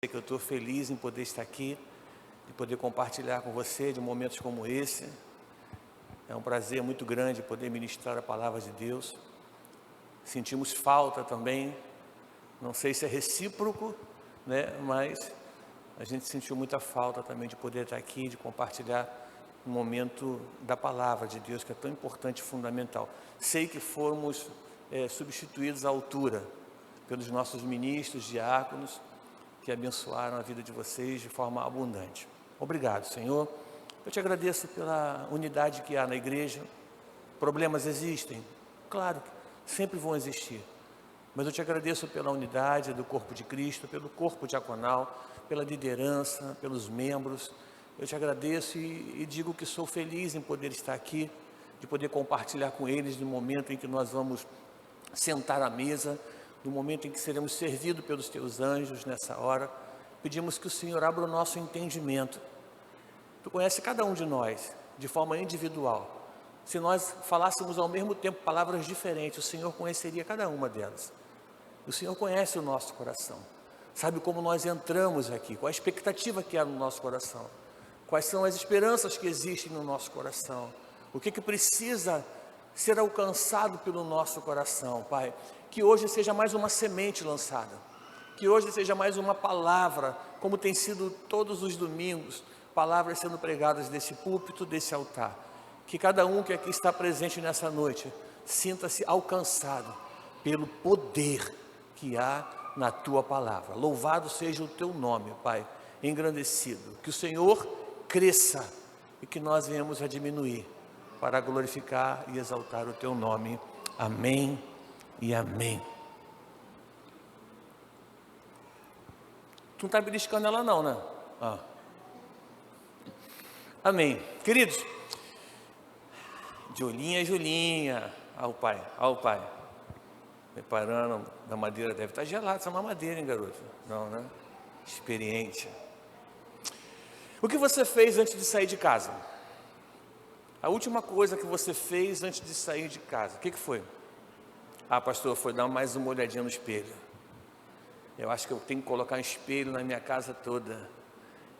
que eu estou feliz em poder estar aqui, de poder compartilhar com você de momentos como esse. É um prazer muito grande poder ministrar a palavra de Deus. Sentimos falta também, não sei se é recíproco, né? Mas a gente sentiu muita falta também de poder estar aqui, de compartilhar um momento da palavra de Deus, que é tão importante e fundamental. Sei que fomos substituídos à altura pelos nossos ministros, diáconos, que abençoaram a vida de vocês de forma abundante. Obrigado, Senhor. Eu te agradeço pela unidade que há na igreja. Problemas existem? Claro, sempre vão existir. Mas eu te agradeço pela unidade do corpo de Cristo, pelo corpo diaconal, pela liderança, pelos membros. Eu te agradeço e digo que sou feliz em poder estar aqui, de poder compartilhar com eles no momento em que nós vamos sentar à mesa, no momento em que seremos servidos pelos teus anjos nessa hora. Pedimos que o Senhor abra o nosso entendimento. Tu conheces cada um de nós de forma individual. Se nós falássemos ao mesmo tempo palavras diferentes, o Senhor conheceria cada uma delas. O Senhor conhece o nosso coração, sabe como nós entramos aqui, qual a expectativa que há no nosso coração, quais são as esperanças que existem no nosso coração, o que precisa ser alcançado pelo nosso coração, Pai. Que hoje seja mais uma semente lançada, que hoje seja mais uma palavra, como tem sido todos os domingos, palavras sendo pregadas desse púlpito, desse altar. Que cada um que aqui está presente nessa noite, sinta-se alcançado pelo poder que há na Tua palavra. Louvado seja o Teu nome, Pai, engrandecido. Que o Senhor cresça e que nós venhamos a diminuir, para glorificar e exaltar o Teu nome. Amém e amém. Tu não está beliscando ela não, né? Amém. Queridos, Julinha, ao pai, preparando da madeira, deve estar gelada essa mamadeira, hein, garoto? Não, né? Experiente. O que você fez antes de sair de casa? A última coisa que você fez antes de sair de casa, o que foi? Pastor, foi dar mais uma olhadinha no espelho. Eu acho que eu tenho que colocar um espelho na minha casa toda,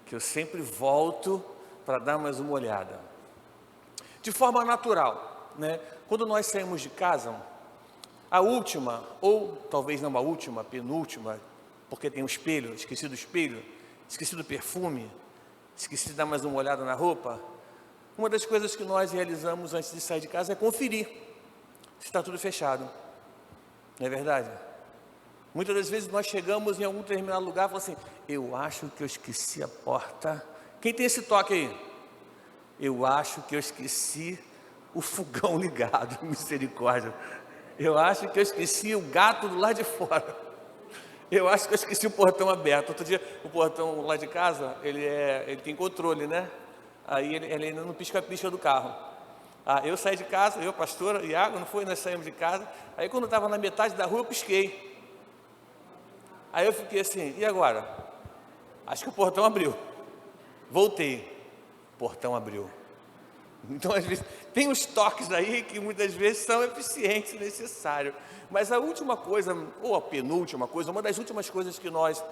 que eu sempre volto para dar mais uma olhada. De forma natural, né? Quando nós saímos de casa, a última, ou talvez não a última, a penúltima, porque tem um espelho, esqueci do espelho, esqueci do perfume, esqueci de dar mais uma olhada na roupa. Uma das coisas que nós realizamos antes de sair de casa é conferir se está tudo fechado. Não é verdade? Muitas das vezes nós chegamos em algum determinado lugar e falamos assim: eu acho que eu esqueci a porta. Quem tem esse toque aí? Eu acho que eu esqueci o fogão ligado. Misericórdia. Eu acho que eu esqueci o gato do lado de fora. Eu acho que eu esqueci o portão aberto. Outro dia, o portão lá de casa, ele tem controle, né? Aí ele ainda não pisca-pisca do carro. Eu saí de casa, eu, pastora, Iago, não foi? Nós saímos de casa. Aí quando eu estava na metade da rua, eu pisquei. Aí eu fiquei assim, e agora? Acho que o portão abriu. Voltei, o portão abriu. Então, às vezes, tem uns toques aí que muitas vezes são eficientes e necessários. Mas a última coisa, ou a penúltima coisa, uma das últimas coisas que nós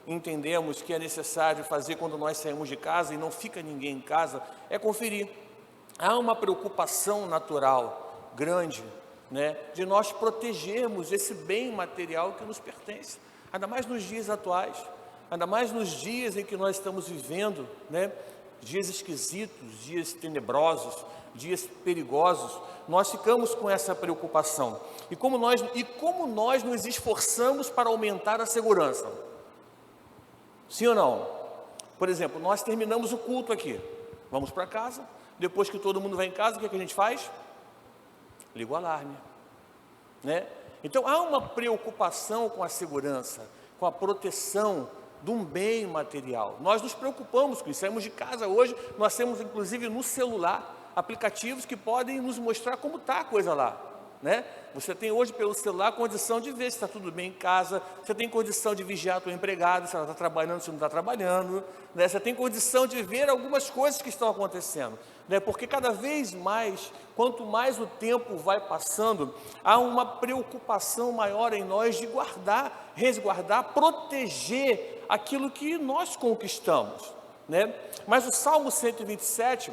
entendemos que é necessário fazer quando nós saímos de casa e não fica ninguém em casa, é conferir. Há uma preocupação natural grande, né, de nós protegermos esse bem material que nos pertence, ainda mais nos dias atuais, ainda mais nos dias em que nós estamos vivendo, né, dias esquisitos, dias tenebrosos, dias perigosos. Nós ficamos com essa preocupação. E como nós nos esforçamos para aumentar a segurança? Sim ou não? Por exemplo, nós terminamos o culto aqui, vamos para casa. Depois que todo mundo vai em casa, o que a gente faz? Liga o alarme, né? Então há uma preocupação com a segurança, com a proteção de um bem material. Nós nos preocupamos com isso. Saímos de casa hoje, nós temos inclusive no celular aplicativos que podem nos mostrar como está a coisa lá. né? Você tem hoje pelo celular condição de ver se está tudo bem em casa, você tem condição de vigiar a tua empregada, se ela está trabalhando, se não está trabalhando, né? Você tem condição de ver algumas coisas que estão acontecendo, né? Porque cada vez mais, quanto mais o tempo vai passando, há uma preocupação maior em nós de guardar, resguardar, proteger aquilo que nós conquistamos, né? Mas o Salmo 127,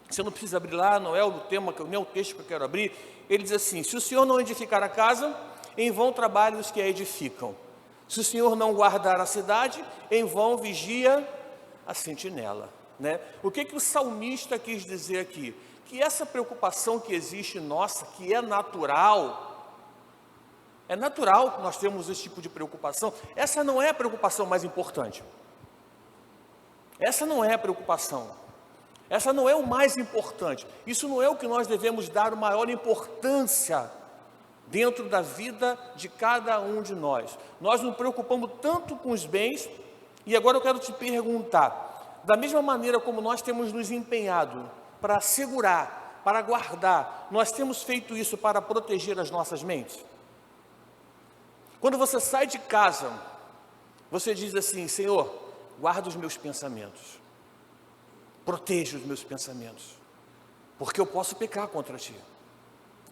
você não precisa abrir lá, não é o tema, nem o texto que eu quero abrir. Ele diz assim: se o Senhor não edificar a casa, em vão trabalham os que a edificam. Se o Senhor não guardar a cidade, em vão vigia a sentinela, né? O que o salmista quis dizer aqui? Que essa preocupação que existe nossa, que é natural que nós temos esse tipo de preocupação. Essa não é a preocupação mais importante. Essa não é a preocupação. Essa não é o mais importante. Isso não é o que nós devemos dar maior importância dentro da vida de cada um de nós. Nós nos preocupamos tanto com os bens. E agora eu quero te perguntar, da mesma maneira como nós temos nos empenhado para segurar, para guardar, nós temos feito isso para proteger as nossas mentes? Quando você sai de casa, você diz assim: Senhor, guarda os meus pensamentos, proteja os meus pensamentos, porque eu posso pecar contra ti.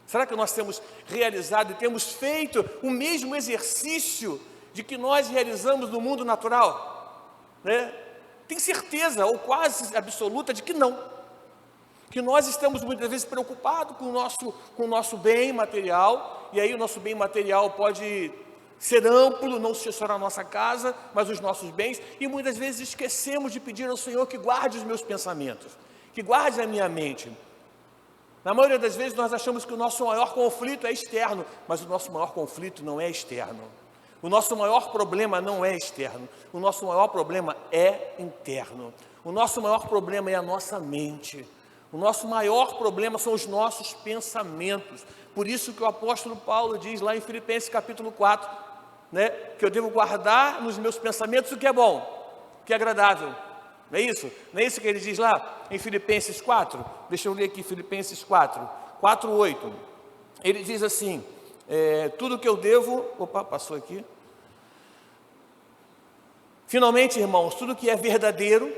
Será que nós temos realizado e temos feito o mesmo exercício de que nós realizamos no mundo natural, né? Tem certeza, ou quase absoluta, de que não. Que nós estamos muitas vezes preocupados com o nosso bem material, e aí o nosso bem material pode ser amplo, não só na nossa casa, mas os nossos bens, e muitas vezes esquecemos de pedir ao Senhor que guarde os meus pensamentos, que guarde a minha mente. Na maioria das vezes nós achamos que o nosso maior conflito é externo, mas o nosso maior conflito não é externo. O nosso maior problema não é externo, o nosso maior problema é interno. O nosso maior problema é a nossa mente. O nosso maior problema são os nossos pensamentos. Por isso que o apóstolo Paulo diz lá em Filipenses capítulo 4, né, que eu devo guardar nos meus pensamentos o que é bom, o que é agradável. Não é isso? Não é isso que ele diz lá em Filipenses 4? Deixa eu ler aqui Filipenses 4:8. Ele diz assim: tudo que eu devo... Opa, passou aqui. Finalmente, irmãos, tudo que é verdadeiro,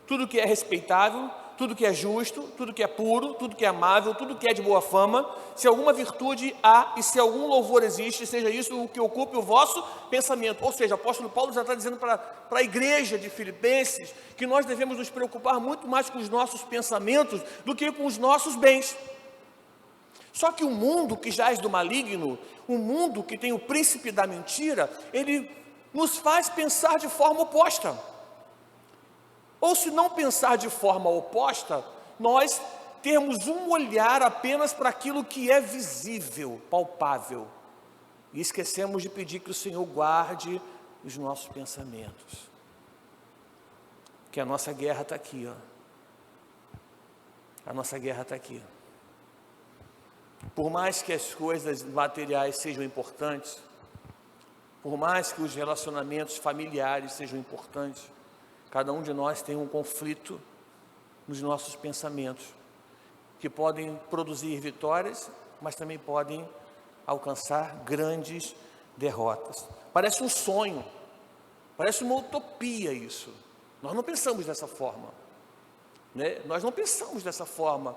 tudo que é respeitável, tudo que é justo, tudo que é puro, tudo que é amável, tudo que é de boa fama, se alguma virtude há e se algum louvor existe, seja isso o que ocupe o vosso pensamento. Ou seja, o apóstolo Paulo já está dizendo para a igreja de Filipenses que nós devemos nos preocupar muito mais com os nossos pensamentos do que com os nossos bens. Só que o mundo que jaz do maligno, o mundo que tem o príncipe da mentira, ele nos faz pensar de forma oposta. Ou se não pensar de forma oposta, nós temos um olhar apenas para aquilo que é visível, palpável. E esquecemos de pedir que o Senhor guarde os nossos pensamentos. Que a nossa guerra está aqui, ó. A nossa guerra está aqui. Por mais que as coisas materiais sejam importantes, por mais que os relacionamentos familiares sejam importantes, cada um de nós tem um conflito nos nossos pensamentos, que podem produzir vitórias, mas também podem alcançar grandes derrotas. Parece um sonho, parece uma utopia isso. Nós não pensamos dessa forma, né? Nós não pensamos dessa forma.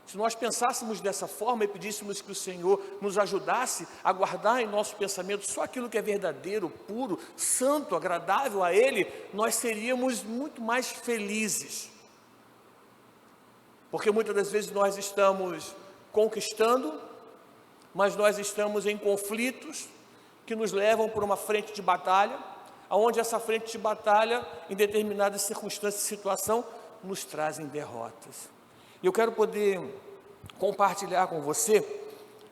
Se nós pensássemos dessa forma e pedíssemos que o Senhor nos ajudasse a guardar em nossos pensamentos só aquilo que é verdadeiro, puro, santo, agradável a Ele, nós seríamos muito mais felizes. Porque muitas das vezes nós estamos conquistando, mas nós estamos em conflitos que nos levam para uma frente de batalha, onde essa frente de batalha, em determinadas circunstâncias e situação, nos trazem derrotas. E eu quero poder compartilhar com você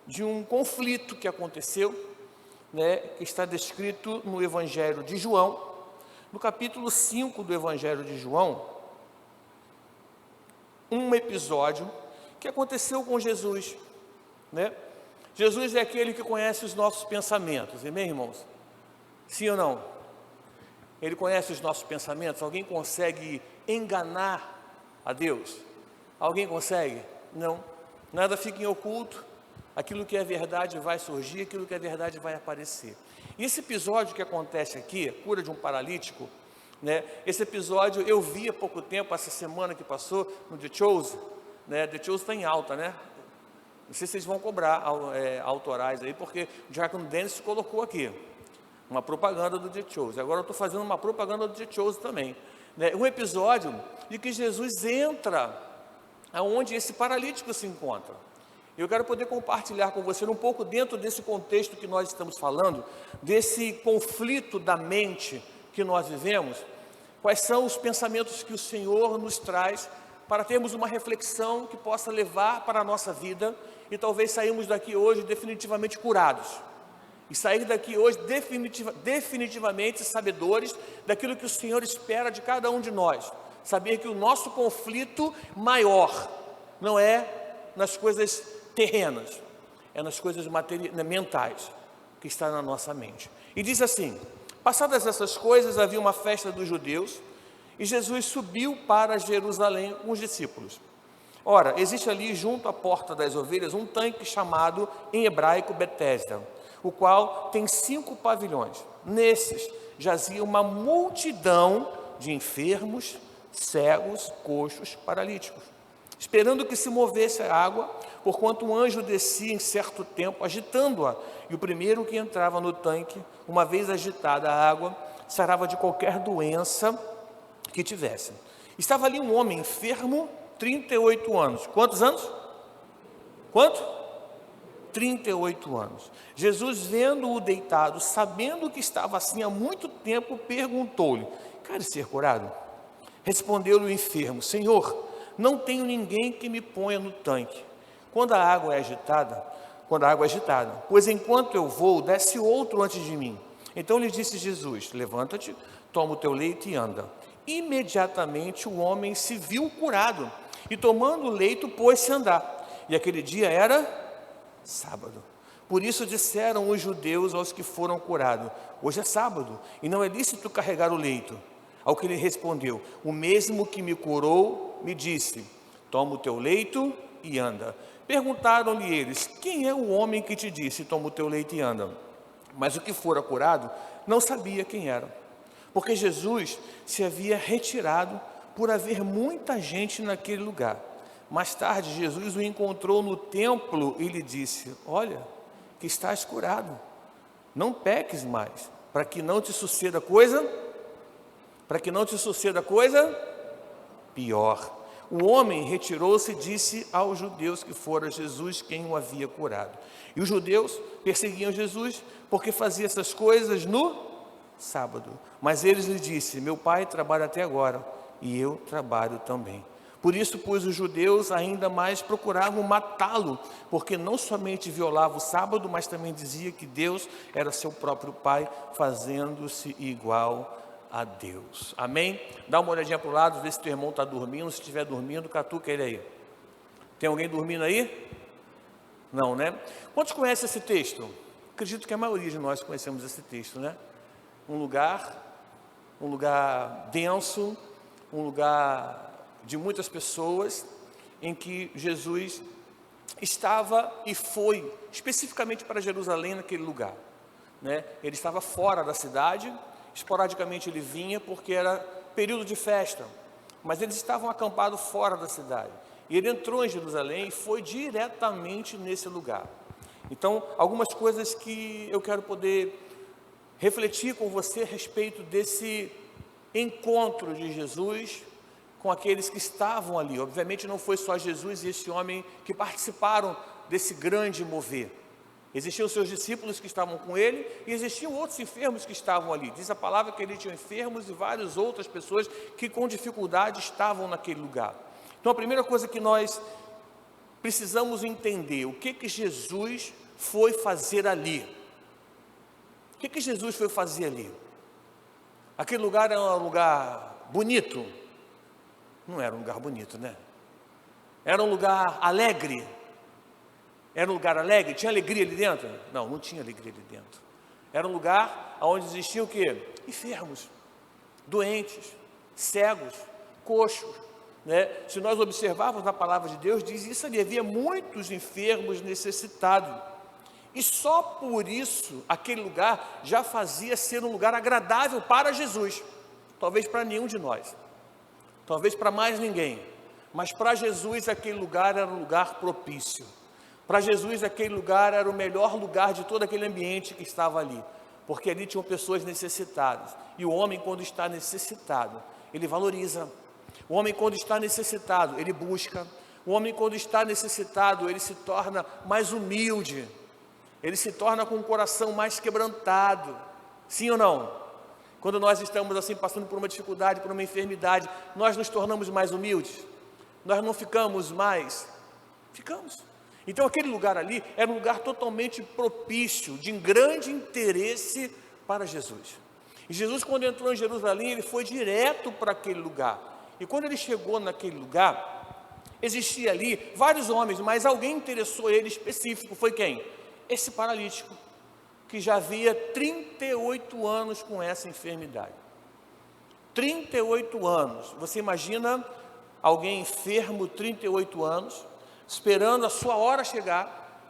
de um conflito que aconteceu, né, que está descrito no Evangelho de João, no capítulo 5 do Evangelho de João, um episódio que aconteceu com Jesus, né? Jesus é aquele que conhece os nossos pensamentos, amém, irmãos? Sim ou não? Ele conhece os nossos pensamentos. Alguém consegue enganar a Deus? Alguém consegue? Não. Nada fica em oculto, aquilo que é verdade vai surgir, aquilo que é verdade vai aparecer. E esse episódio que acontece aqui, a cura de um paralítico, né? Esse episódio eu vi há pouco tempo, essa semana que passou, no The Chosen, né? The Chosen está em alta, né? Não sei se vocês vão cobrar autorais aí, porque o Diácono Dennis colocou aqui uma propaganda do The Chosen. Agora eu estou fazendo uma propaganda do The Chosen também, né? Um episódio de que Jesus entra aonde esse paralítico se encontra. Eu quero poder compartilhar com você um pouco dentro desse contexto que nós estamos falando, desse conflito da mente que nós vivemos, quais são os pensamentos que o Senhor nos traz para termos uma reflexão que possa levar para a nossa vida e talvez sairmos daqui hoje definitivamente curados. E sair daqui hoje definitivamente sabedores daquilo que o Senhor espera de cada um de nós. Saber que o nosso conflito maior não é nas coisas terrenas, é nas coisas mentais que está na nossa mente. E diz assim: passadas essas coisas, havia uma festa dos judeus e Jesus subiu para Jerusalém com os discípulos. Ora, existe ali junto à porta das ovelhas um tanque chamado em hebraico Betesda, o qual tem 5 pavilhões. Nesses jazia uma multidão de enfermos, cegos, coxos, paralíticos, esperando que se movesse a água, porquanto um anjo descia em certo tempo, agitando-a, e o primeiro que entrava no tanque, uma vez agitada a água, sarava de qualquer doença que tivesse. Estava ali um homem enfermo, 38 anos. Quantos anos? Quanto? 38 anos. Jesus, vendo-o deitado, sabendo que estava assim há muito tempo, perguntou-lhe: queres ser curado? Respondeu-lhe o enfermo: Senhor, não tenho ninguém que me ponha no tanque quando a água é agitada, pois enquanto eu vou, desce outro antes de mim. Então lhe disse Jesus: levanta-te, toma o teu leito e anda. Imediatamente o homem se viu curado, e tomando o leito, pôs-se a andar. E aquele dia era sábado. Por isso disseram os judeus aos que foram curados: hoje é sábado, e não é lícito carregar o leito. Ao que ele respondeu: o mesmo que me curou me disse: toma o teu leito e anda. Perguntaram-lhe eles: quem é o homem que te disse: toma o teu leito e anda? Mas o que fora curado não sabia quem era, porque Jesus se havia retirado por haver muita gente naquele lugar. Mais tarde Jesus o encontrou no templo e lhe disse: olha, que estás curado, não peques mais, para que não te suceda coisa pior. O homem retirou-se e disse aos judeus que fora Jesus quem o havia curado. E os judeus perseguiam Jesus porque fazia essas coisas no sábado. Mas eles lhe disseram: meu pai trabalha até agora e eu trabalho também. Por isso, pois, os judeus ainda mais procuravam matá-lo, porque não somente violava o sábado, mas também dizia que Deus era seu próprio pai, fazendo-se igual a Deus. Amém? Dá uma olhadinha para o lado, vê se teu irmão está dormindo. Se estiver dormindo, catuca ele aí. Tem alguém dormindo aí? Não, né? Quantos conhecem esse texto? Acredito que a maioria de nós conhecemos esse texto, né? Um lugar denso, um lugar de muitas pessoas, em que Jesus estava e foi especificamente para Jerusalém naquele lugar, né? Ele estava fora da cidade, esporadicamente ele vinha porque era período de festa, mas eles estavam acampados fora da cidade, e ele entrou em Jerusalém e foi diretamente nesse lugar. Então, algumas coisas que eu quero poder refletir com você a respeito desse encontro de Jesus com aqueles que estavam ali. Obviamente não foi só Jesus e esse homem que participaram desse grande mover. Existiam seus discípulos que estavam com ele e existiam outros enfermos que estavam ali. Diz a palavra que ele tinha enfermos e várias outras pessoas que com dificuldade estavam naquele lugar. Então a primeira coisa que nós precisamos entender: o que Jesus foi fazer ali? O que Jesus foi fazer ali? Aquele lugar era um lugar bonito? Não era um lugar bonito, né? Era um lugar alegre? Era um lugar alegre? Tinha alegria ali dentro? Não, não tinha alegria ali dentro. Era um lugar onde existiam o quê? Enfermos, doentes, cegos, coxos, né? Se nós observarmos na palavra de Deus, diz isso ali, havia muitos enfermos necessitados. E só por isso, aquele lugar já fazia ser um lugar agradável para Jesus. Talvez para nenhum de nós, talvez para mais ninguém, mas para Jesus aquele lugar era um lugar propício. Para Jesus aquele lugar era o melhor lugar de todo aquele ambiente que estava ali, porque ali tinham pessoas necessitadas, e o homem quando está necessitado, ele valoriza. O homem quando está necessitado, ele busca. O homem quando está necessitado, ele se torna mais humilde, ele se torna com o coração mais quebrantado. Sim ou não? Quando nós estamos assim passando por uma dificuldade, por uma enfermidade, nós nos tornamos mais humildes, nós não ficamos mais, ficamos. Então aquele lugar ali era um lugar totalmente propício, de grande interesse para Jesus. E Jesus, quando entrou em Jerusalém, ele foi direto para aquele lugar. E quando ele chegou naquele lugar, existia ali vários homens, mas alguém interessou ele específico, foi quem? Esse paralítico, que já havia 38 anos com essa enfermidade. 38 anos, você imagina alguém enfermo 38 anos, esperando a sua hora chegar,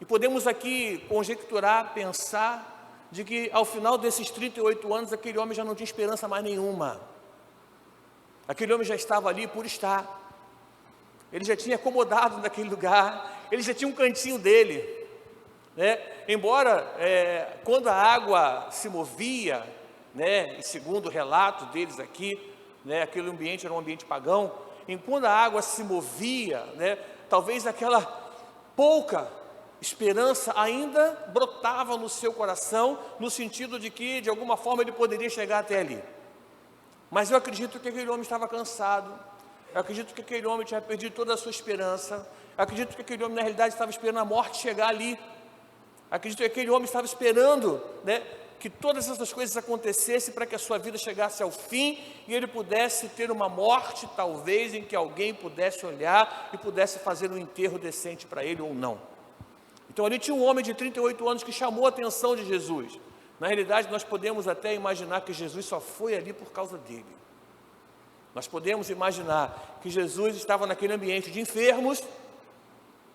e podemos aqui conjecturar, pensar, de que ao final desses 38 anos, aquele homem já não tinha esperança mais nenhuma, aquele homem já estava ali por estar, ele já tinha acomodado naquele lugar, ele já tinha um cantinho dele, né? Embora quando a água se movia, né, e segundo o relato deles aqui, né, aquele ambiente era um ambiente pagão, enquanto a água se movia, né, talvez aquela pouca esperança ainda brotava no seu coração, no sentido de que de alguma forma ele poderia chegar até ali. Mas eu acredito que aquele homem estava cansado, eu acredito que aquele homem tinha perdido toda a sua esperança, eu acredito que aquele homem na realidade estava esperando a morte chegar ali. Acredito que aquele homem estava esperando, né, que todas essas coisas acontecessem para que a sua vida chegasse ao fim e ele pudesse ter uma morte, talvez, em que alguém pudesse olhar e pudesse fazer um enterro decente para ele ou não. Então ali tinha um homem de 38 anos que chamou a atenção de Jesus. Na realidade, nós podemos até imaginar que Jesus só foi ali por causa dele. Nós podemos imaginar que Jesus estava naquele ambiente de enfermos,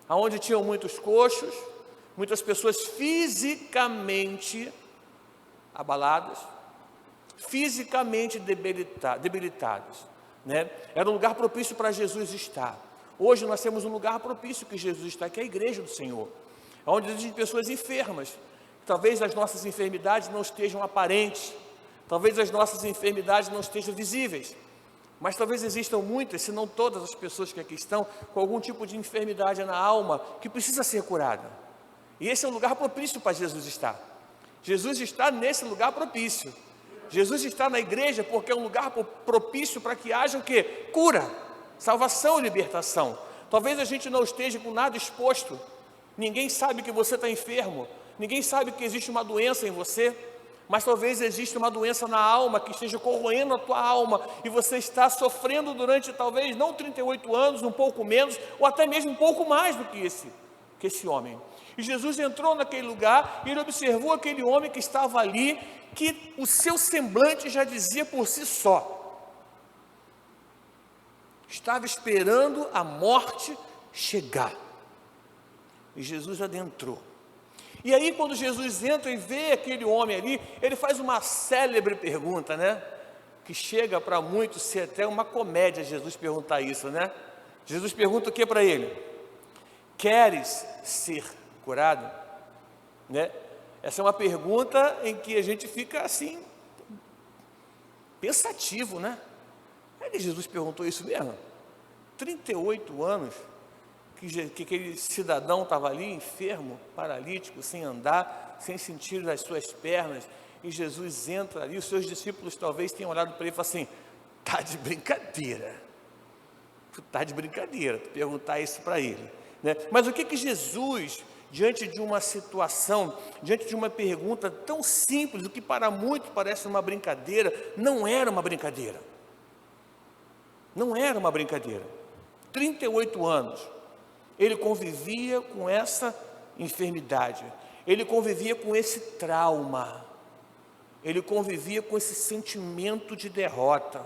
onde tinham muitos coxos, muitas pessoas fisicamente abaladas, fisicamente debilitadas, né? Era um lugar propício para Jesus estar. Hoje nós temos um lugar propício que Jesus está, que é a igreja do Senhor, onde existem pessoas enfermas. Talvez as nossas enfermidades não estejam aparentes, talvez as nossas enfermidades não estejam visíveis, mas talvez existam muitas, se não todas as pessoas que aqui estão, com algum tipo de enfermidade na alma, que precisa ser curada. E esse é um lugar propício para Jesus estar. Jesus está nesse lugar propício. Jesus está na igreja porque é um lugar propício para que haja o quê? Cura, salvação e libertação. Talvez a gente não esteja com nada exposto. Ninguém sabe que você está enfermo. Ninguém sabe que existe uma doença em você. Mas talvez exista uma doença na alma que esteja corroendo a tua alma. E você está sofrendo durante talvez não 38 anos, um pouco menos, ou até mesmo um pouco mais do que esse homem. E Jesus entrou naquele lugar e ele observou aquele homem que estava ali, que o seu semblante já dizia por si só. Estava esperando a morte chegar. E Jesus adentrou. E aí quando Jesus entra e vê aquele homem ali, ele faz uma célebre pergunta, né? Que chega para muitos ser até uma comédia Jesus perguntar isso, né? Jesus pergunta o que para ele? Queres ser curado? Né? Essa é uma pergunta em que a gente fica assim, pensativo, né? É que Jesus perguntou isso mesmo? 38 anos que aquele cidadão estava ali enfermo, paralítico, sem andar, sem sentir as suas pernas, e Jesus entra ali, os seus discípulos talvez tenham olhado para ele e falado assim, está de brincadeira, tu está de brincadeira, tu perguntar isso para ele, né? Mas o que Jesus, diante de uma situação, diante de uma pergunta tão simples, o que para muitos parece uma brincadeira, não era uma brincadeira, não era uma brincadeira. 38 anos, ele convivia com essa enfermidade, ele convivia com esse trauma, ele convivia com esse sentimento de derrota.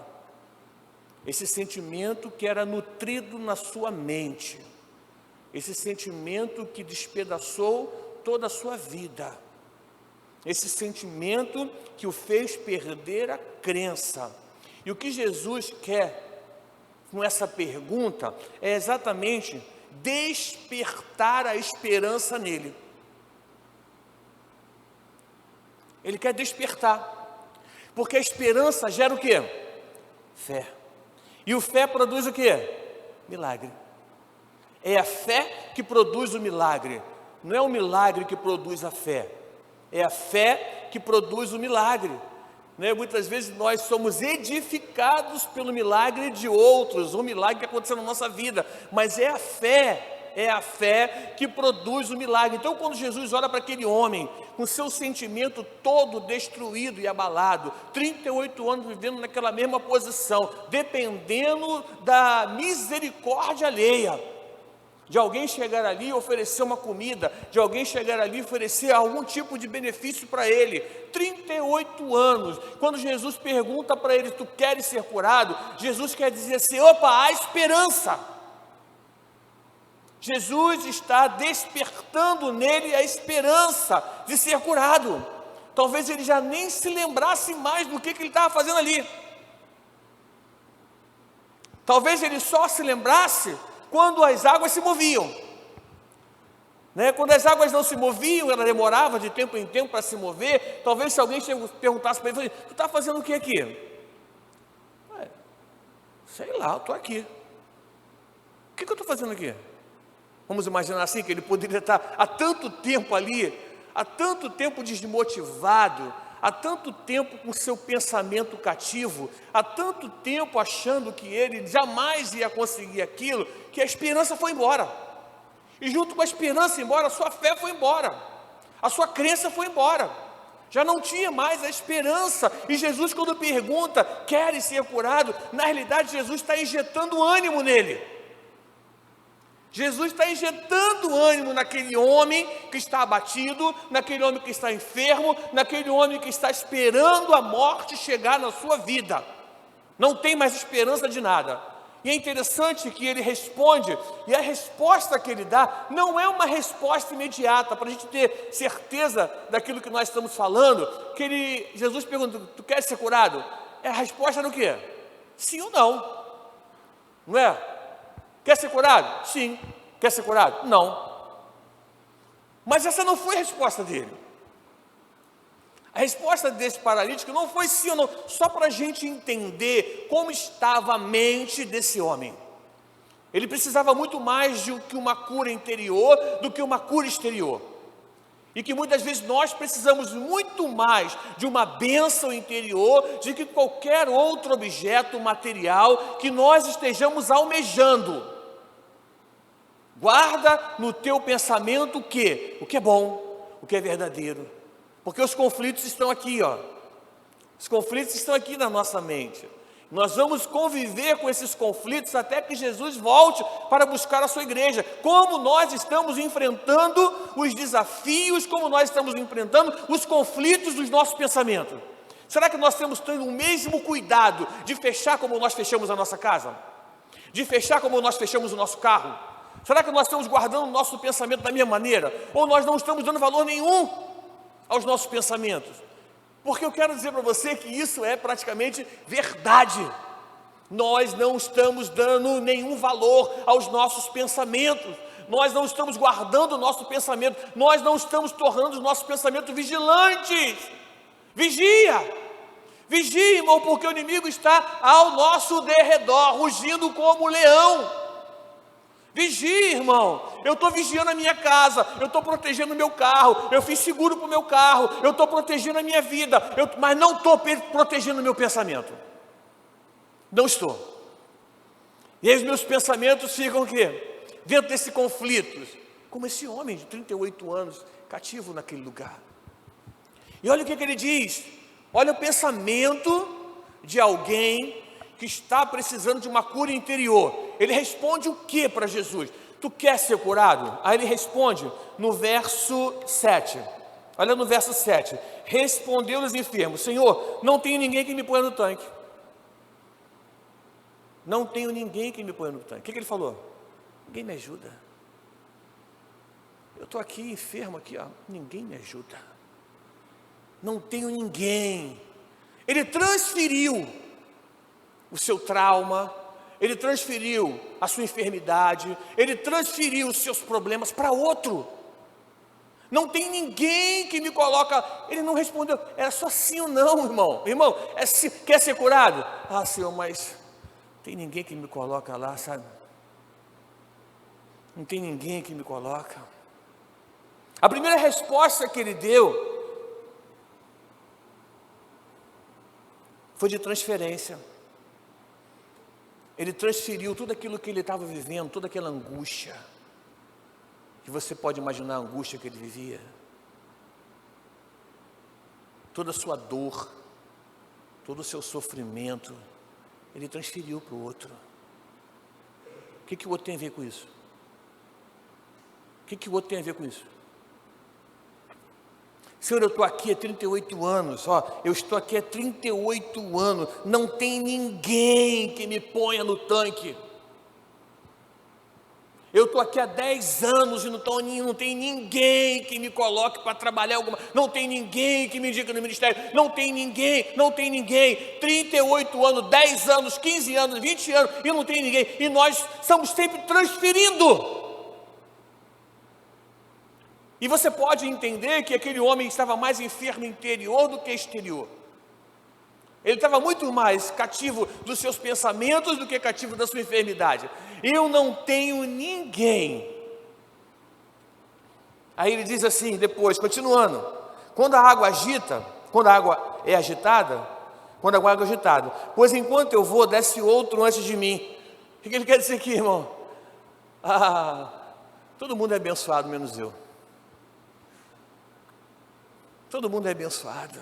esse sentimento que era nutrido na sua mente, esse sentimento que despedaçou toda a sua vida, esse sentimento que o fez perder a crença. E o que Jesus quer com essa pergunta é exatamente despertar a esperança nele. Ele quer despertar, porque a esperança gera o quê? Fé. E o fé produz o quê? Milagre. É a fé que produz o milagre, não é o milagre que produz a fé, é a fé que produz o milagre. Muitas vezes nós somos edificados pelo milagre de outros, um milagre que aconteceu na nossa vida, mas é a fé que produz o milagre. Então, quando Jesus olha para aquele homem, com seu sentimento todo destruído e abalado, 38 anos vivendo naquela mesma posição, dependendo da misericórdia alheia, de alguém chegar ali e oferecer uma comida, de alguém chegar ali e oferecer algum tipo de benefício para ele, 38 anos, quando Jesus pergunta para ele, tu queres ser curado? Jesus quer dizer assim, opa, há esperança. Jesus está despertando nele a esperança de ser curado. Talvez ele já nem se lembrasse mais do que ele estava fazendo ali. Talvez ele só se lembrasse quando as águas se moviam. Quando as águas não se moviam, ela demorava de tempo em tempo para se mover. Talvez se alguém perguntasse para ele, tu está fazendo o que aqui? Sei lá, eu estou aqui. O que eu estou fazendo aqui? Vamos imaginar assim, que ele poderia estar há tanto tempo ali, há tanto tempo desmotivado, há tanto tempo com seu pensamento cativo, há tanto tempo achando que ele jamais ia conseguir aquilo, que a esperança foi embora. E junto com a esperança embora, a sua fé foi embora, a sua crença foi embora. Já não tinha mais a esperança. E Jesus, quando pergunta, queres ser curado? Na realidade, Jesus está injetando ânimo nele. Jesus está injetando ânimo naquele homem que está abatido, naquele homem que está enfermo, naquele homem que está esperando a morte chegar na sua vida. Não tem mais esperança de nada. E é interessante que ele responde, e a resposta que ele dá não é uma resposta imediata, para a gente ter certeza daquilo que nós estamos falando, Jesus pergunta, tu queres ser curado? A resposta era o quê? Sim ou não? Não é? Quer ser curado? Sim. Quer ser curado? Não. Mas essa não foi a resposta dele. A resposta desse paralítico não foi sim ou não, só para a gente entender como estava a mente desse homem. Ele precisava muito mais de que uma cura interior do que uma cura exterior. E que muitas vezes nós precisamos muito mais de uma bênção interior do que qualquer outro objeto material que nós estejamos almejando. Guarda no teu pensamento o que é bom, o que é verdadeiro. Porque os conflitos estão aqui, ó. Os conflitos estão aqui na nossa mente. Nós vamos conviver com esses conflitos até que Jesus volte para buscar a sua igreja. Como nós estamos enfrentando os desafios, como nós estamos enfrentando os conflitos dos nossos pensamentos. Será que nós temos o mesmo cuidado de fechar como nós fechamos a nossa casa? De fechar como nós fechamos o nosso carro? Será que nós estamos guardando o nosso pensamento da mesma maneira? Ou nós não estamos dando valor nenhum aos nossos pensamentos? Porque eu quero dizer para você que isso é praticamente verdade. Nós não estamos dando nenhum valor aos nossos pensamentos. Nós não estamos guardando o nosso pensamento. Nós não estamos tornando os nossos pensamentos vigilantes. Vigia! Vigia, irmão, porque o inimigo está ao nosso derredor, rugindo como leão. Vigia, irmão, eu estou vigiando a minha casa, eu estou protegendo o meu carro, eu fiz seguro para o meu carro, eu estou protegendo a minha vida, mas não estou protegendo o meu pensamento. Não estou. E aí os meus pensamentos ficam o quê? Dentro desse conflito, como esse homem de 38 anos, cativo naquele lugar. E olha o que ele diz, olha o pensamento de alguém que está precisando de uma cura interior. Ele responde o que para Jesus? Tu quer ser curado? Aí ele responde no verso 7. Olha no verso 7. Respondeu-lhes enfermos: Senhor, não tenho ninguém que me ponha no tanque. Não tenho ninguém que me ponha no tanque. O que ele falou? Ninguém me ajuda. Eu estou aqui enfermo, aqui, ó. Ninguém me ajuda. Não tenho ninguém. Ele transferiu o seu trauma, ele transferiu a sua enfermidade, ele transferiu os seus problemas para outro. Não tem ninguém que me coloca. Ele não respondeu, era só sim ou não, irmão. Irmão, quer ser curado? Ah, Senhor, mas tem ninguém que me coloca lá, sabe? Não tem ninguém que me coloca. A primeira resposta que ele deu foi de transferência. Ele transferiu tudo aquilo que ele estava vivendo, toda aquela angústia, que você pode imaginar a angústia que ele vivia, toda a sua dor, todo o seu sofrimento, ele transferiu para o outro. O que o outro tem a ver com isso? O que o outro tem a ver com isso? Senhor, eu estou aqui há 38 anos, eu estou aqui há 38 anos, não tem ninguém que me ponha no tanque. Eu estou aqui há 10 anos e não tem ninguém que me coloque para trabalhar não tem ninguém que me indique no ministério, não tem ninguém, 38 anos, 10 anos, 15 anos, 20 anos, e não tem ninguém, e nós estamos sempre transferindo. E você pode entender que aquele homem estava mais enfermo interior do que exterior. Ele estava muito mais cativo dos seus pensamentos do que cativo da sua enfermidade. Eu não tenho ninguém. Aí ele diz assim, depois, continuando: quando a água é agitada, pois enquanto eu vou, desce outro antes de mim. O que ele quer dizer aqui, irmão? Todo mundo é abençoado, menos eu. Todo mundo é abençoado.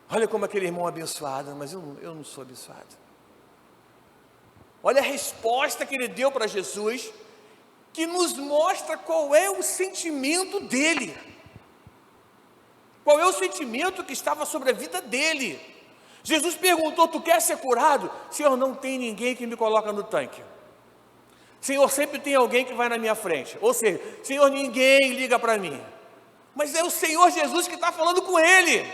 Olha como aquele irmão é abençoado, mas eu não sou abençoado. Olha a resposta que ele deu para Jesus, que nos mostra qual é o sentimento dele. Qual é o sentimento que estava sobre a vida dele. Jesus perguntou: tu quer ser curado? Senhor, não tem ninguém que me coloca no tanque. Senhor, sempre tem alguém que vai na minha frente. Ou seja, Senhor, ninguém liga para mim. Mas é o Senhor Jesus que está falando com ele.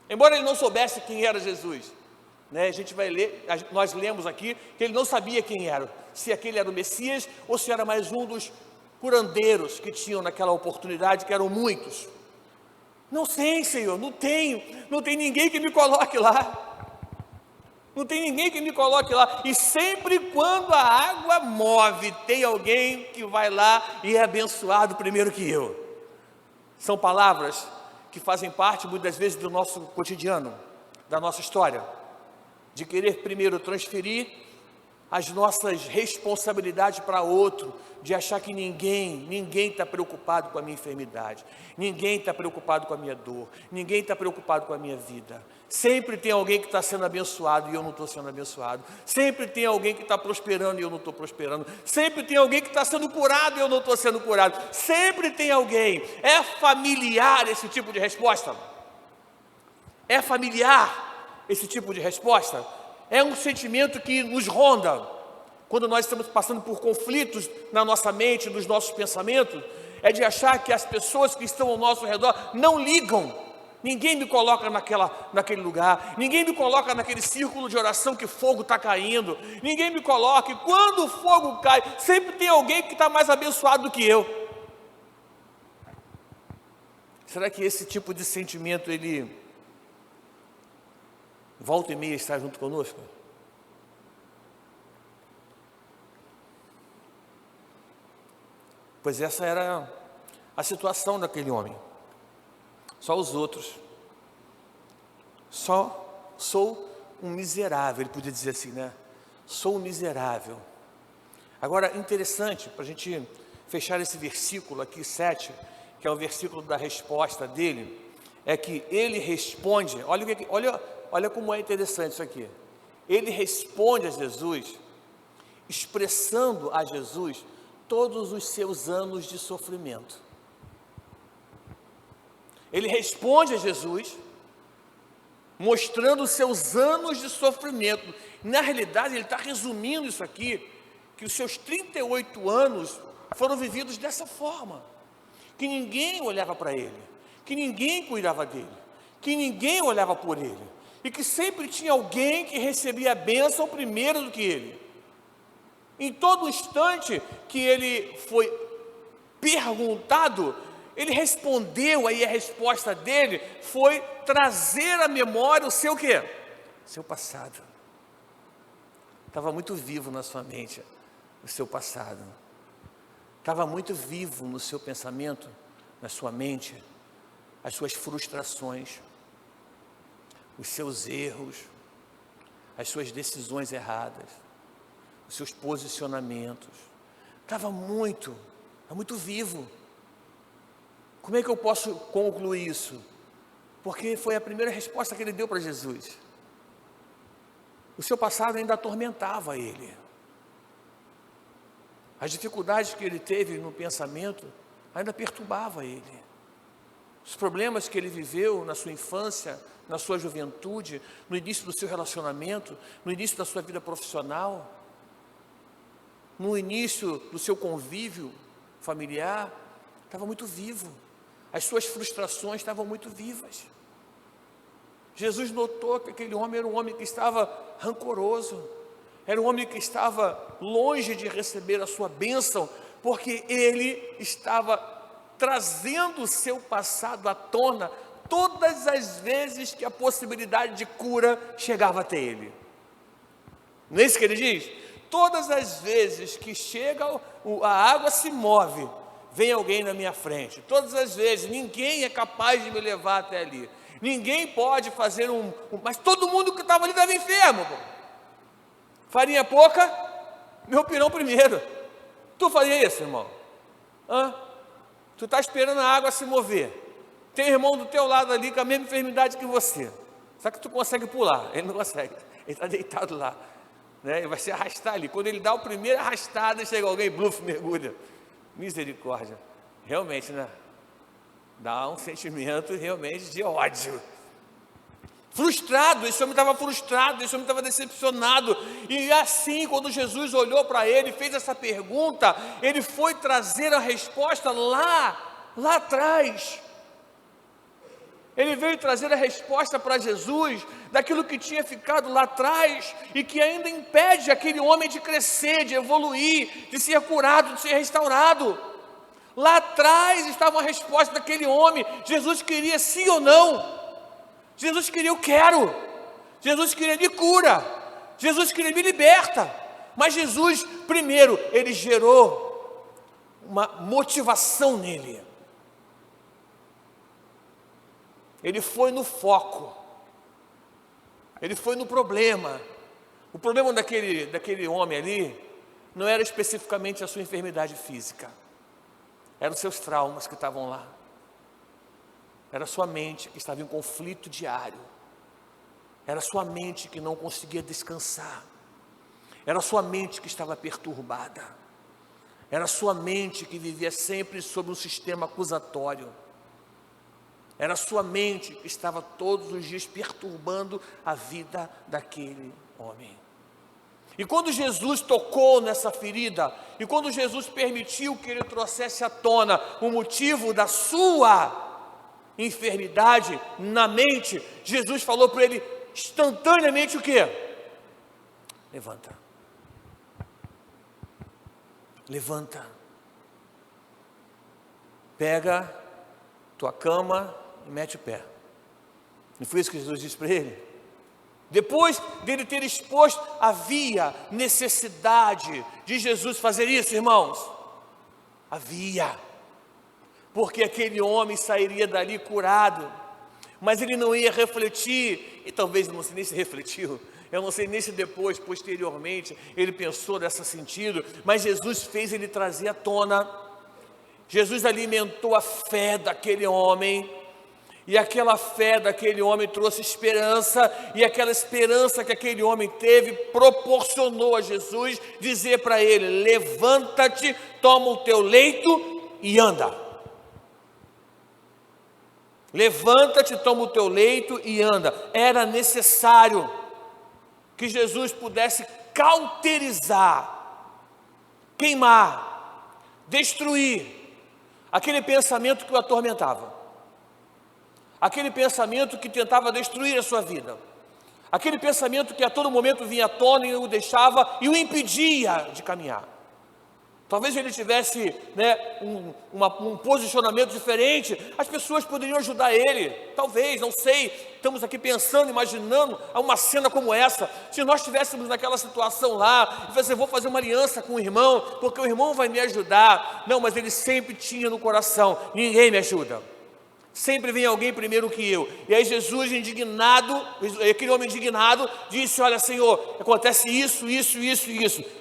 Embora ele não soubesse quem era Jesus, né? A gente vai ler, nós lemos aqui que ele não sabia quem era, se aquele era o Messias ou se era mais um dos curandeiros que tinham naquela oportunidade, que eram muitos. Não sei, Senhor, não tem ninguém que me coloque lá. Não tem ninguém que me coloque lá. E sempre quando a água move, tem alguém que vai lá e é abençoado primeiro que eu. São palavras que fazem parte muitas vezes do nosso cotidiano, da nossa história, de querer primeiro transferir as nossas responsabilidades para outro, de achar que ninguém está preocupado com a minha enfermidade, ninguém está preocupado com a minha dor, ninguém está preocupado com a minha vida. Sempre tem alguém que está sendo abençoado e eu não estou sendo abençoado. Sempre tem alguém que está prosperando e eu não estou prosperando. Sempre tem alguém que está sendo curado e eu não estou sendo curado. Sempre tem alguém. É familiar esse tipo de resposta? É familiar esse tipo de resposta? É um sentimento que nos ronda quando nós estamos passando por conflitos na nossa mente, nos nossos pensamentos. É de achar que as pessoas que estão ao nosso redor não ligam. Ninguém me coloca naquele lugar, ninguém me coloca naquele círculo de oração que fogo está caindo, ninguém me coloca, e quando o fogo cai, sempre tem alguém que está mais abençoado do que eu. Será que esse tipo de sentimento, ele volta e meia está junto conosco? Pois essa era a situação daquele homem. Só os outros. Só sou um miserável, ele podia dizer assim, né? Sou um miserável. Agora, interessante, para a gente fechar esse versículo aqui, 7, que é o versículo da resposta dele, é que ele responde, olha como é interessante isso aqui. Ele responde a Jesus, expressando a Jesus todos os seus anos de sofrimento. Ele responde a Jesus, mostrando os seus anos de sofrimento. Na realidade, ele está resumindo isso aqui, que os seus 38 anos foram vividos dessa forma, que ninguém olhava para ele, que ninguém cuidava dele, que ninguém olhava por ele, e que sempre tinha alguém que recebia a bênção primeiro do que ele. Em todo instante que ele foi perguntado, ele respondeu, aí a resposta dele foi trazer à memória o seu quê? Seu passado. Estava muito vivo na sua mente o seu passado. Estava muito vivo no seu pensamento, na sua mente, as suas frustrações, os seus erros, as suas decisões erradas, os seus posicionamentos. Estava muito vivo. Como é que eu posso concluir isso? Porque foi a primeira resposta que ele deu para Jesus. O seu passado ainda atormentava ele. As dificuldades que ele teve no pensamento ainda perturbava ele. Os problemas que ele viveu na sua infância, na sua juventude, no início do seu relacionamento, no início da sua vida profissional, no início do seu convívio familiar, estava muito vivo. As suas frustrações estavam muito vivas. Jesus notou que aquele homem era um homem que estava rancoroso, era um homem que estava longe de receber a sua bênção, porque ele estava trazendo o seu passado à tona todas as vezes que a possibilidade de cura chegava até ele. Não é isso que ele diz? Todas as vezes que chega, a água se move, vem alguém na minha frente. Todas as vezes, ninguém é capaz de me levar até ali. Ninguém pode fazer mas todo mundo que estava ali estava enfermo. Pô. Farinha pouca, meu pirão primeiro. Tu faria isso, irmão? Tu está esperando a água se mover. Tem um irmão do teu lado ali com a mesma enfermidade que você. Só que tu consegue pular, ele não consegue. Ele está deitado lá. Né? Ele vai se arrastar ali. Quando ele dá o primeiro arrastada, chega alguém, bluf, mergulha. Misericórdia. Realmente, né? Dá um sentimento realmente de ódio. Frustrado, esse homem estava frustrado, esse homem estava decepcionado. E assim, quando Jesus olhou para ele, fez essa pergunta, ele foi trazer a resposta lá atrás. Ele veio trazer a resposta para Jesus daquilo que tinha ficado lá atrás e que ainda impede aquele homem de crescer, de evoluir, de ser curado, de ser restaurado. Lá atrás estava a resposta daquele homem. Jesus queria sim ou não. Jesus queria eu quero. Jesus queria me cura. Jesus queria me liberta. Mas Jesus, primeiro, ele gerou uma motivação nele. Ele foi no foco. Ele foi no problema. O problema daquele homem ali não era especificamente a sua enfermidade física. Eram os seus traumas que estavam lá. Era a sua mente que estava em conflito diário. Era a sua mente que não conseguia descansar. Era a sua mente que estava perturbada. Era a sua mente que vivia sempre sob um sistema acusatório. Era a sua mente que estava todos os dias perturbando a vida daquele homem. E quando Jesus tocou nessa ferida, e quando Jesus permitiu que ele trouxesse à tona o motivo da sua enfermidade na mente, Jesus falou para ele instantaneamente o quê? Levanta. Levanta. Pega tua cama e mete o pé. Não foi isso que Jesus disse para ele? Depois dele ter exposto, havia necessidade de Jesus fazer isso, irmãos? Havia. Porque aquele homem sairia dali curado, mas ele não ia refletir, e talvez não sei nem se refletiu, eu não sei nem se depois, posteriormente, ele pensou nesse sentido, mas Jesus fez ele trazer à tona. Jesus alimentou a fé daquele homem, e aquela fé daquele homem trouxe esperança, e aquela esperança que aquele homem teve proporcionou a Jesus dizer para ele: levanta-te, toma o teu leito e anda. Levanta-te, toma o teu leito e anda. Era necessário que Jesus pudesse cauterizar, queimar, destruir aquele pensamento que o atormentava, aquele pensamento que tentava destruir a sua vida, aquele pensamento que a todo momento vinha à tona e o deixava e o impedia de caminhar. Talvez ele tivesse, um posicionamento diferente, as pessoas poderiam ajudar ele, talvez, não sei. Estamos aqui pensando, imaginando uma cena como essa. Se nós estivéssemos naquela situação lá, e você, vou fazer uma aliança com o irmão, porque o irmão vai me ajudar. Não, mas ele sempre tinha no coração, ninguém me ajuda. Sempre vem alguém primeiro que eu. E aí Jesus, indignado, aquele homem indignado, disse: olha, Senhor, acontece isso.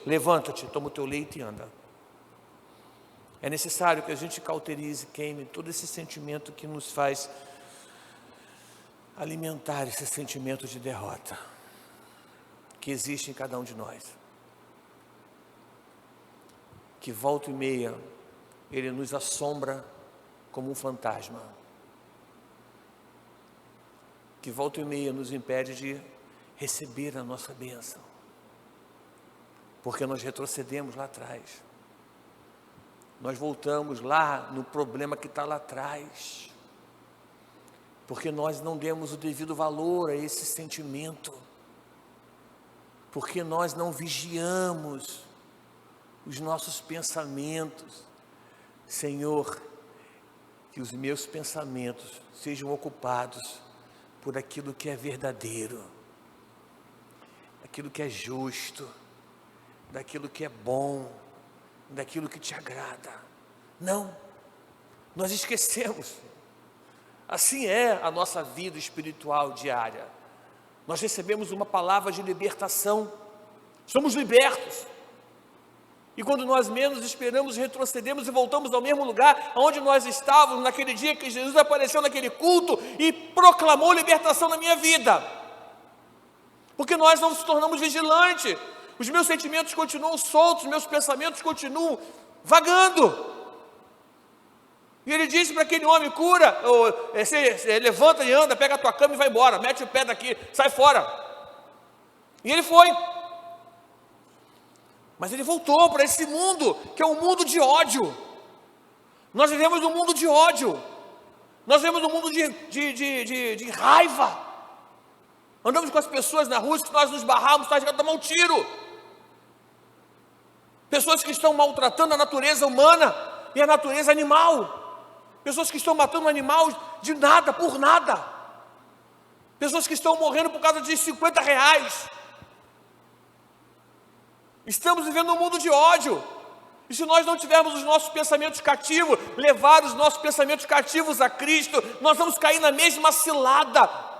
Levanta-te, toma o teu leito e anda. É necessário que a gente cauterize, queime todo esse sentimento que nos faz alimentar esse sentimento de derrota que existe em cada um de nós. Que volta e meia ele nos assombra como um fantasma. Que volta e meia nos impede de receber a nossa bênção. Porque nós retrocedemos lá atrás. Nós voltamos lá no problema que está lá atrás, porque nós não demos o devido valor a esse sentimento, porque nós não vigiamos os nossos pensamentos. Senhor, que os meus pensamentos sejam ocupados por aquilo que é verdadeiro, aquilo que é justo, daquilo que é bom, daquilo que te agrada. Não, nós esquecemos. Assim é a nossa vida espiritual diária. Nós recebemos uma palavra de libertação, somos libertos, e quando nós menos esperamos, retrocedemos e voltamos ao mesmo lugar onde nós estávamos naquele dia que Jesus apareceu naquele culto e proclamou libertação na minha vida, porque nós não nos tornamos vigilantes. Os meus sentimentos continuam soltos, os meus pensamentos continuam vagando. E ele disse para aquele homem: cura, levanta e anda, pega a tua cama e vai embora, mete o pé daqui, sai fora. E ele foi. Mas ele voltou para esse mundo, que é um mundo de ódio. Nós vivemos num mundo de ódio. Nós vivemos num mundo de raiva. Andamos com as pessoas na rua, se nós nos barrarmos, nós vamos tomar um tiro. Pessoas que estão maltratando a natureza humana e a natureza animal. Pessoas que estão matando animais de nada, por nada. Pessoas que estão morrendo por causa de R$50. Estamos vivendo um mundo de ódio. E se nós não tivermos os nossos pensamentos cativos, levar os nossos pensamentos cativos a Cristo, nós vamos cair na mesma cilada.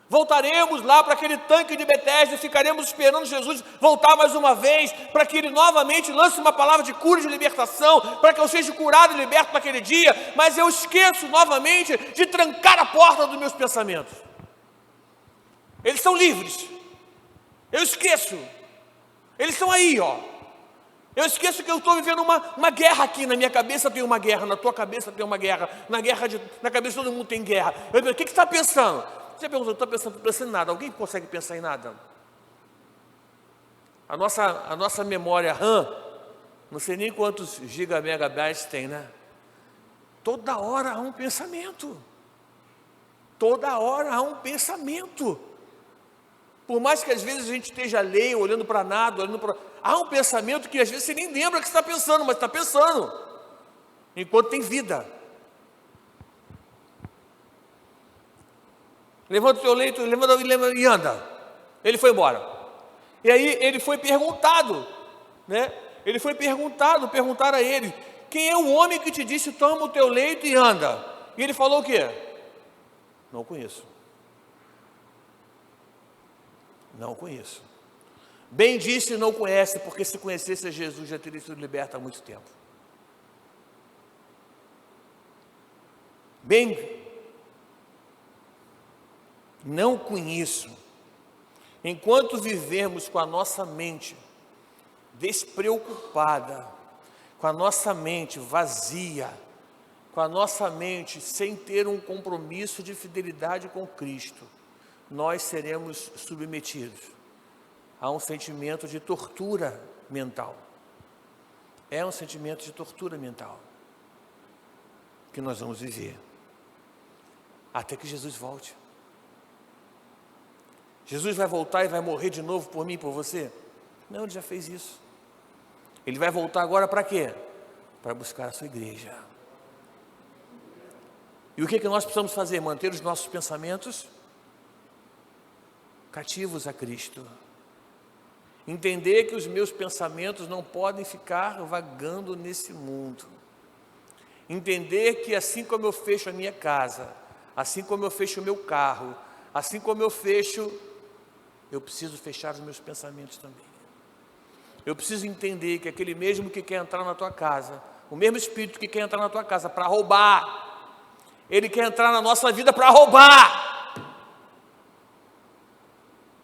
Voltaremos lá para aquele tanque de Betesda e ficaremos esperando Jesus voltar mais uma vez, para que Ele novamente lance uma palavra de cura e de libertação, para que eu seja curado e liberto naquele dia, mas eu esqueço novamente de trancar a porta dos meus pensamentos. Eles são livres, eu esqueço, eles estão aí, ó. Eu esqueço que eu estou vivendo uma guerra aqui. Na minha cabeça tem uma guerra, na tua cabeça tem uma guerra, na cabeça de todo mundo tem guerra. Eu digo: o que você está pensando? Você pergunta: eu estou pensando em nada. Alguém consegue pensar em nada? A nossa memória RAM, não sei nem quantos megabytes tem, né? Toda hora há um pensamento. Toda hora há um pensamento. Por mais que às vezes a gente esteja alheio, olhando para nada, há um pensamento que às vezes você nem lembra que está pensando, mas está pensando, enquanto tem vida. Levanta o teu leito, levanta e anda. Ele foi embora. E aí ele foi perguntado, né? Perguntaram a ele: quem é o homem que te disse, toma o teu leito e anda? E ele falou o quê? Não conheço. Não conheço. Bem disse, não conhece, porque se conhecesse Jesus já teria sido liberto há muito tempo. Bem, não conheço. Enquanto vivermos com a nossa mente despreocupada, com a nossa mente vazia, com a nossa mente, sem ter um compromisso de fidelidade com Cristo, nós seremos submetidos a um sentimento de tortura mental. É um sentimento de tortura mental que nós vamos viver até que Jesus volte. Jesus vai voltar e vai morrer de novo por mim e por você? Não, ele já fez isso. Ele vai voltar agora para quê? Para buscar a sua igreja. E o que nós precisamos fazer? Manter os nossos pensamentos cativos a Cristo. Entender que os meus pensamentos não podem ficar vagando nesse mundo. Entender que assim como eu fecho a minha casa, assim como eu fecho o meu carro, assim como eu fecho, eu preciso fechar os meus pensamentos também. Eu preciso entender que aquele mesmo que quer entrar na tua casa, o mesmo espírito que quer entrar na tua casa para roubar, ele quer entrar na nossa vida para roubar.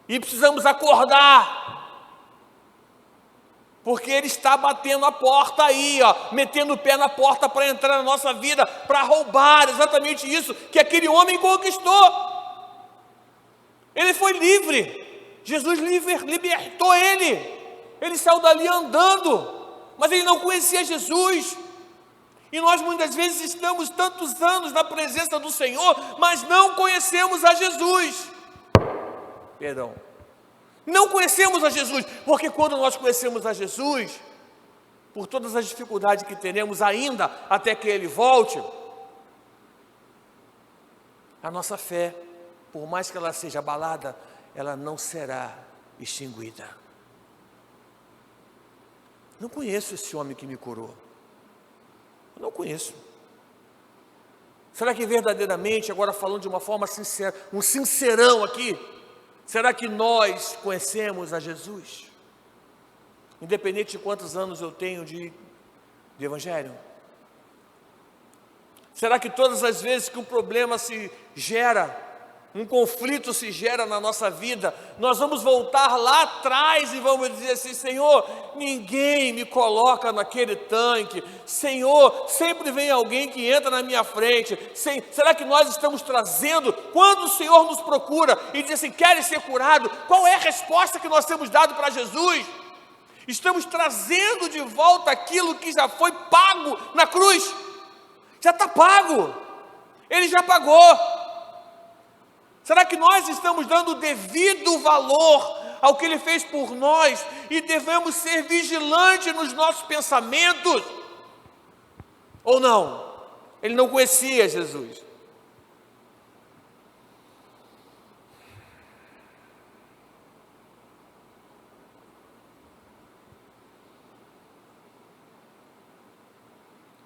E precisamos acordar. Porque ele está batendo a porta aí, metendo o pé na porta para entrar na nossa vida, para roubar, exatamente isso que aquele homem conquistou. Ele foi livre, Jesus libertou ele saiu dali andando, mas ele não conhecia Jesus. E nós muitas vezes estamos tantos anos na presença do Senhor, mas não conhecemos a Jesus. Perdão. Não conhecemos a Jesus, porque quando nós conhecemos a Jesus, por todas as dificuldades que teremos ainda até que Ele volte, a nossa fé, por mais que ela seja abalada, ela não será extinguida. Não conheço esse homem que me curou. Eu não conheço. Será que verdadeiramente, agora falando de uma forma sincera, um sincerão aqui, será que nós conhecemos a Jesus? Independente de quantos anos eu tenho de evangelho? Será que todas as vezes que um problema se gera, um conflito se gera na nossa vida, nós vamos voltar lá atrás e vamos dizer assim: Senhor, ninguém me coloca naquele tanque, Senhor, sempre vem alguém que entra na minha frente. Será que nós estamos trazendo, quando o Senhor nos procura e diz assim: queres ser curado? Qual é a resposta que nós temos dado para Jesus? Estamos trazendo de volta aquilo que já foi pago na cruz. Já está pago, Ele já pagou. Será que nós estamos dando o devido valor ao que Ele fez por nós e devemos ser vigilantes nos nossos pensamentos? Ou não? Ele não conhecia Jesus.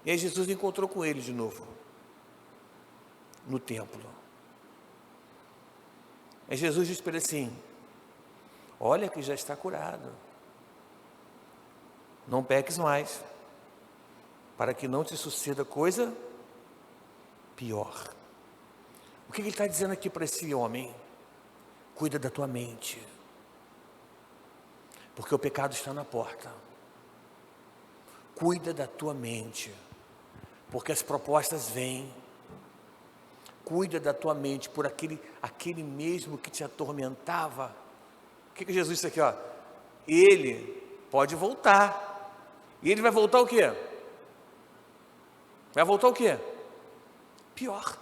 E aí Jesus encontrou com ele de novo, no templo. E Jesus disse para ele assim: olha que já está curado, não peques mais, para que não te suceda coisa pior. O que ele está dizendo aqui para esse homem? Cuida da tua mente, porque o pecado está na porta. Cuida da tua mente, porque as propostas vêm. Cuida da tua mente por aquele mesmo que te atormentava. O que Jesus disse aqui? Ele pode voltar. E ele vai voltar o quê? Vai voltar o quê? Pior.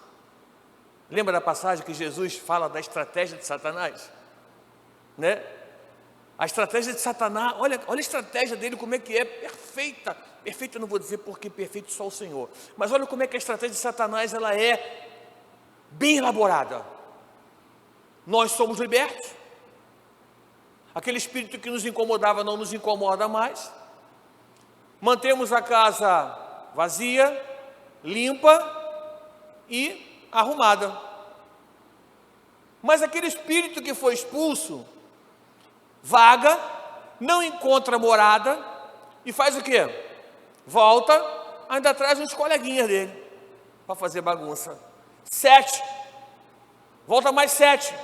Lembra da passagem que Jesus fala da estratégia de Satanás? Né? A estratégia de Satanás, olha a estratégia dele, como é que é perfeita. Perfeita eu não vou dizer porque perfeito só o Senhor. Mas olha como é que a estratégia de Satanás, ela é bem elaborada. Nós somos libertos. Aquele espírito que nos incomodava não nos incomoda mais. Mantemos a casa vazia, limpa e arrumada. Mas aquele espírito que foi expulso vaga, não encontra morada e faz o quê? Volta, ainda traz uns coleguinhas dele para fazer bagunça. 7, volta mais 7.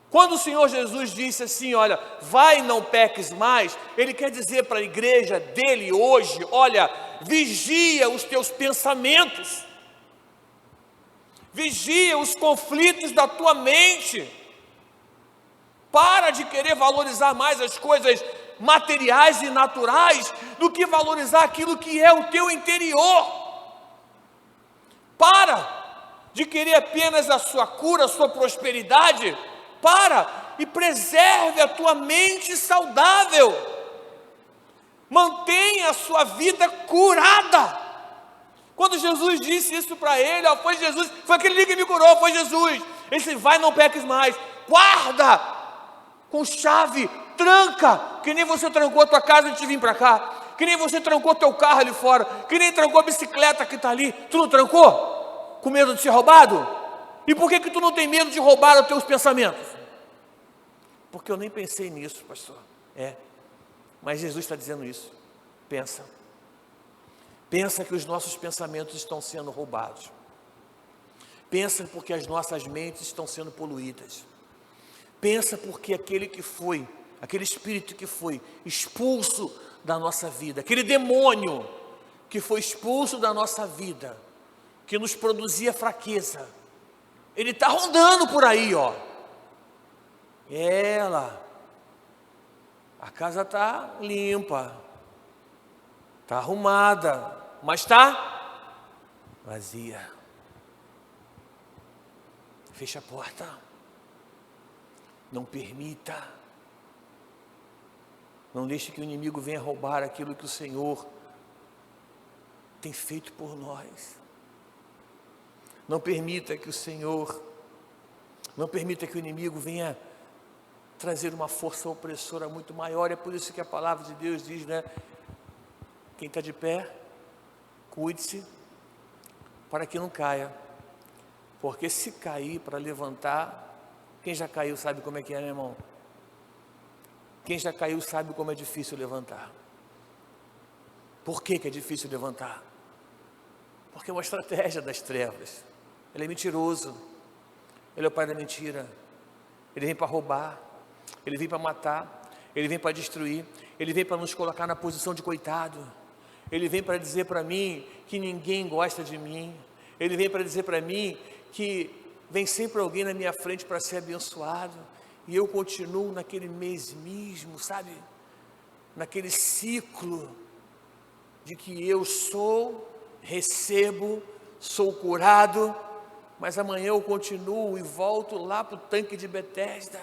Quando o Senhor Jesus disse assim: olha, vai e não peques mais, Ele quer dizer para a igreja dele hoje: olha, vigia os teus pensamentos, vigia os conflitos da tua mente. Para de querer valorizar mais as coisas materiais e naturais do que valorizar aquilo que é o teu interior. Para de querer apenas a sua cura, a sua prosperidade. Para e preserve a tua mente saudável. Mantenha a sua vida curada. Quando Jesus disse isso para ele, foi Jesus, foi aquele que me curou, foi Jesus. Ele disse: vai, não peques mais, guarda com chave, tranca, que nem você trancou a tua casa antes de vir para cá, que nem você trancou teu carro ali fora, que nem trancou a bicicleta que está ali. Tu não trancou? Com medo de ser roubado? E por que tu não tem medo de roubar os teus pensamentos? Porque eu nem pensei nisso, pastor. Mas Jesus está dizendo isso. Pensa que os nossos pensamentos estão sendo roubados. Pensa porque as nossas mentes estão sendo poluídas. Pensa porque aquele espírito que foi expulso da nossa vida, aquele demônio que foi expulso da nossa vida, que nos produzia fraqueza, ele está rondando por aí, ó. A casa está limpa, está arrumada, mas está vazia. Fecha a porta. Não permita. Não deixe que o inimigo venha roubar aquilo que o Senhor tem feito por nós. Não permita que o inimigo venha trazer uma força opressora muito maior. É por isso que a palavra de Deus diz, né? Quem está de pé, cuide-se para que não caia. Porque se cair para levantar, quem já caiu sabe como é que é, né, irmão? Quem já caiu sabe como é difícil levantar. Por que é difícil levantar? Porque é uma estratégia das trevas. Ele é mentiroso. Ele é o pai da mentira. Ele vem para roubar. Ele vem para matar. Ele vem para destruir. Ele vem para nos colocar na posição de coitado. Ele vem para dizer para mim que ninguém gosta de mim. Ele vem para dizer para mim que vem sempre alguém na minha frente para ser abençoado, e eu continuo naquele mesmismo, sabe? Naquele ciclo de que eu recebo, sou curado, mas amanhã eu continuo e volto lá para o tanque de Betesda,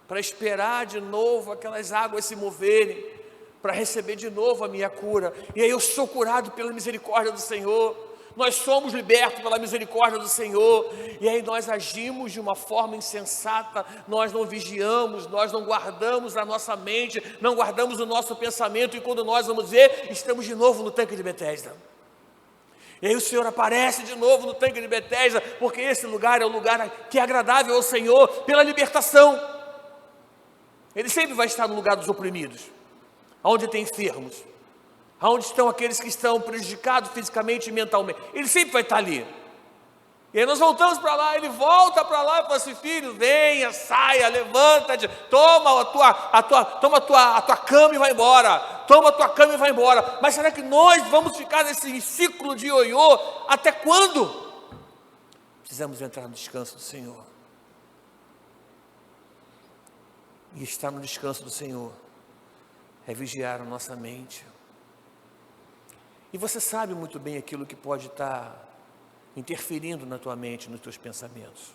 para esperar de novo aquelas águas se moverem, para receber de novo a minha cura. E aí eu sou curado pela misericórdia do Senhor. Nós somos libertos pela misericórdia do Senhor, e aí nós agimos de uma forma insensata, nós não vigiamos, nós não guardamos a nossa mente, não guardamos o nosso pensamento, e quando nós vamos ver, estamos de novo no tanque de Betesda. E aí o Senhor aparece de novo no tanque de Betesda, porque esse lugar é o lugar que é agradável ao Senhor, pela libertação. Ele sempre vai estar no lugar dos oprimidos, onde tem enfermos, aonde estão aqueles que estão prejudicados fisicamente e mentalmente. Ele sempre vai estar ali. E aí nós voltamos para lá, ele volta para lá e fala assim: filho, venha, saia, levanta-te, toma a tua cama e vai embora. Toma a tua cama e vai embora. Mas será que nós vamos ficar nesse ciclo de ioiô até quando? Precisamos entrar no descanso do Senhor. E estar no descanso do Senhor é vigiar a nossa mente. E você sabe muito bem aquilo que pode estar interferindo na tua mente, nos teus pensamentos.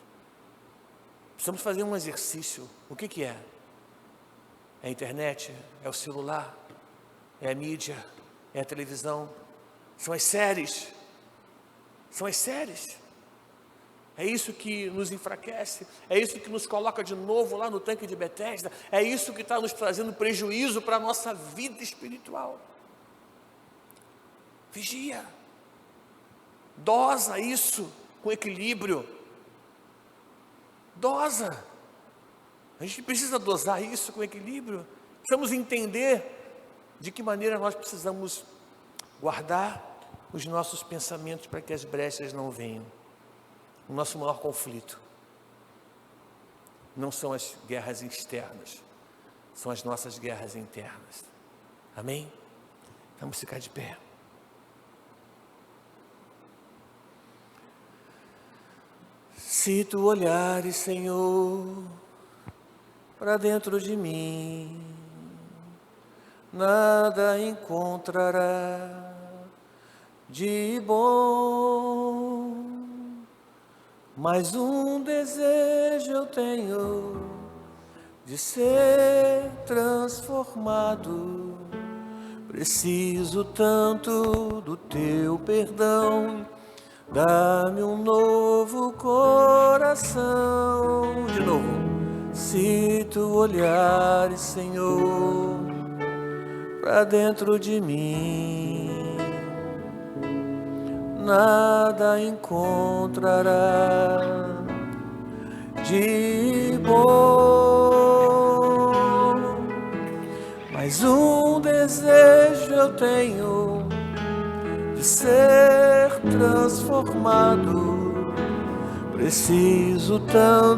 Precisamos fazer um exercício. O que é? É a internet? É o celular? É a mídia? É a televisão? São as séries? São as séries. É isso que nos enfraquece, é isso que nos coloca de novo lá no tanque de Betesda, é isso que está nos trazendo prejuízo para a nossa vida espiritual. Vigia, dosa isso com equilíbrio, dosa, a gente precisa dosar isso com equilíbrio, precisamos entender de que maneira nós precisamos guardar os nossos pensamentos para que as brechas não venham. O nosso maior conflito não são as guerras externas, são as nossas guerras internas. Amém? Vamos ficar de pé. Se tu olhares, Senhor, para dentro de mim, nada encontrará de bom, mas um desejo eu tenho de ser transformado. Preciso tanto do teu perdão, dá-me um novo coração. De novo. Se tu olhares, Senhor, para dentro de mim, nada encontrará de bom, mas um desejo eu tenho de ser transformado. Preciso tanto